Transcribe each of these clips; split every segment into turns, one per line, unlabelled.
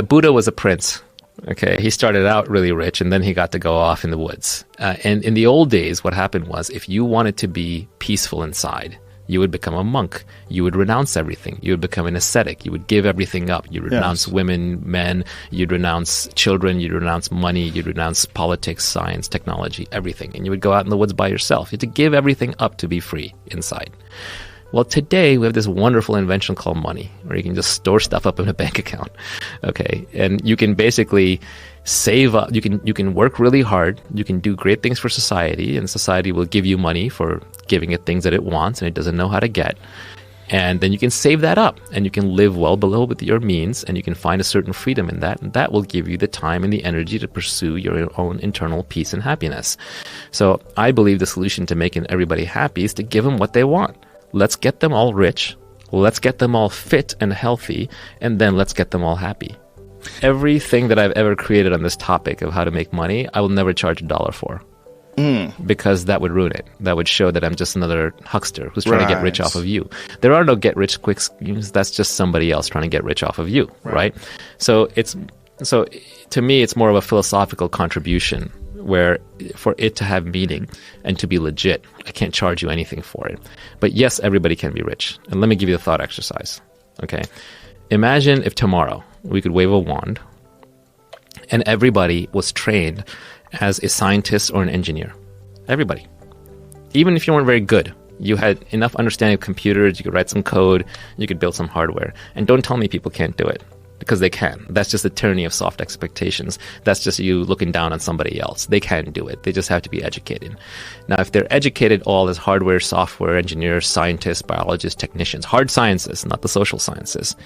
Buddha was a prince. Okay, he started out really rich, and then he got to go off in the woods. And in the old days, what happened was, if you wanted to be peaceful inside, you would become a monk. You would renounce everything. You would become an ascetic. You would give everything up. You'd renounce women, men. You'd renounce children. You'd renounce money. You'd renounce politics, science, technology, everything. And you would go out in the woods by yourself. You had to give everything up to be free inside. Well, today we have this wonderful invention called money, where you can just store stuff up in a bank account. Okay, and you can basically save up. You can work really hard. You can do great things for society, and society will give you money for giving it things that it wants and it doesn't know how to get. And then you can save that up, and you can live well below with your means, and you can find a certain freedom in that, and that will give you the time and the energy to pursue your own internal peace and happiness. So I believe the solution to making everybody happy is to give them what they want. Let's get them all rich, let's get them all fit and healthy, and then let's get them all happy. Everything that I've ever created on this topic of how to make money, I will never charge $1 for. Because that would ruin it. That would show that I'm just another huckster who's trying to get rich off of you. There are no get-rich-quick schemes. That's just somebody else trying to get rich off of you, right? So to me, it's more of a philosophical contribution, where for it to have meaning and to be legit, I can't charge you anything for it. But yes, everybody can be rich. And let me give you a thought exercise. Okay. Imagine if tomorrow we could wave a wand and everybody was trained as a scientist or an engineer. Everybody. Even if you weren't very good, you had enough understanding of computers, you could write some code, you could build some hardware. And don't tell me people can't do it. Because they can. That's just the tyranny of soft expectations. That's just you looking down on somebody else. They can do it. They just have to be educated. Now, if they're educated all as hardware, software engineers, scientists, biologists, technicians, hard sciences, not the social sciences,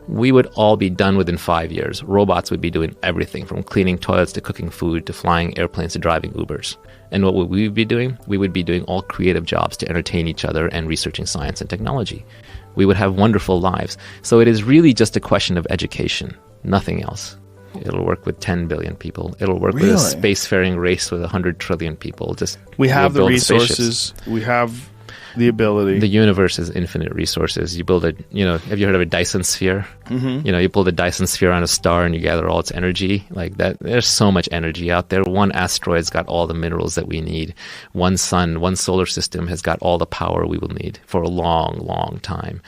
we would all be done within 5 years. Robots would be doing everything from cleaning toilets to cooking food to flying airplanes to driving Ubers. And what would we be doing? We would be doing all creative jobs to entertain each other and researching science and technology. We would have wonderful lives. So it is really just a question of education, nothing else. It'll work with 10 billion people. It'll work with a spacefaring race with 100 trillion people.
We have the resources. We have the ability.
The universe is infinite resources. You build have you heard of a Dyson sphere? Mm-hmm. You build a Dyson sphere on a star and you gather all its energy. Like that, there's so much energy out there. One asteroid's got all the minerals that we need. One sun, one solar system has got all the power we will need for a long, long time.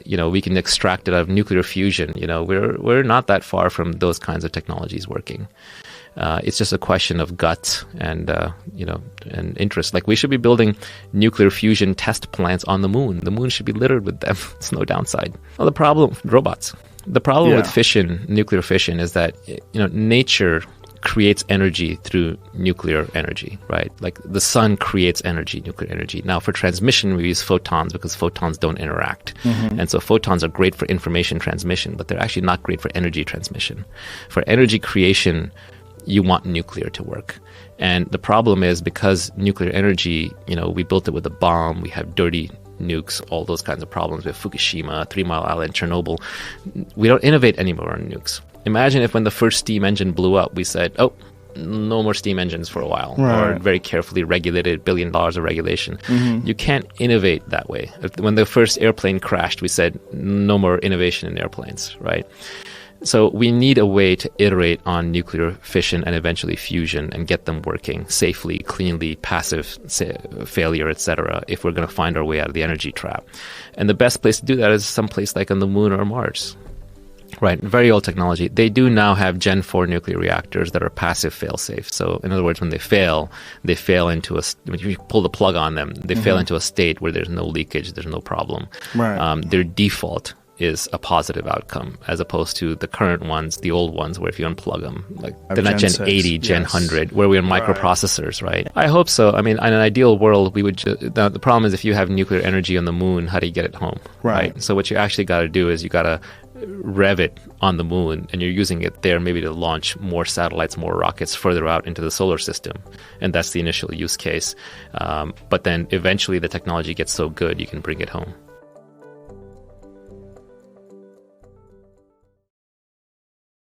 We can extract it out of nuclear fusion. We're not that far from those kinds of technologies working. It's just a question of gut and interest. Like we should be building nuclear fusion test plants on the moon. The moon should be littered with them. It's no downside. Well, the problem, robots. The problem with fission, nuclear fission, is that nature creates energy through nuclear energy, right? Like the sun creates energy, nuclear energy. Now for transmission, we use photons because photons don't interact. Mm-hmm. And so photons are great for information transmission, but they're actually not great for energy transmission. For energy creation, you want nuclear to work. And the problem is because nuclear energy, we built it with a bomb, we have dirty nukes, all those kinds of problems with Fukushima, 3 Mile Island, Chernobyl. We don't innovate anymore on nukes. Imagine if when the first steam engine blew up, we said, no more steam engines for a while, or very carefully regulated, $1 billion of regulation. Mm-hmm. You can't innovate that way. When the first airplane crashed, we said, no more innovation in airplanes, right? So we need a way to iterate on nuclear fission and eventually fusion and get them working safely, cleanly, passive failure, etc., if we're going to find our way out of the energy trap. And the best place to do that is someplace like on the moon or Mars. Right, very old technology. They do now have Gen 4 nuclear reactors that are passive fail-safe. So in other words, when they fail into when you pull the plug on them, they fail into a state where there's no leakage, there's no problem. Right. Their default is a positive outcome, as opposed to the current ones, the old ones, where if you unplug them, like they're not Gen 80, Gen 100, where we're in microprocessors, right? I hope so. I mean, in an ideal world, we would the problem is if you have nuclear energy on the moon, how do you get it home, right? So what you actually got to do is you got to rev it on the moon, and you're using it there maybe to launch more satellites, more rockets further out into the solar system. And that's the initial use case. But then eventually the technology gets so good, you can bring it home.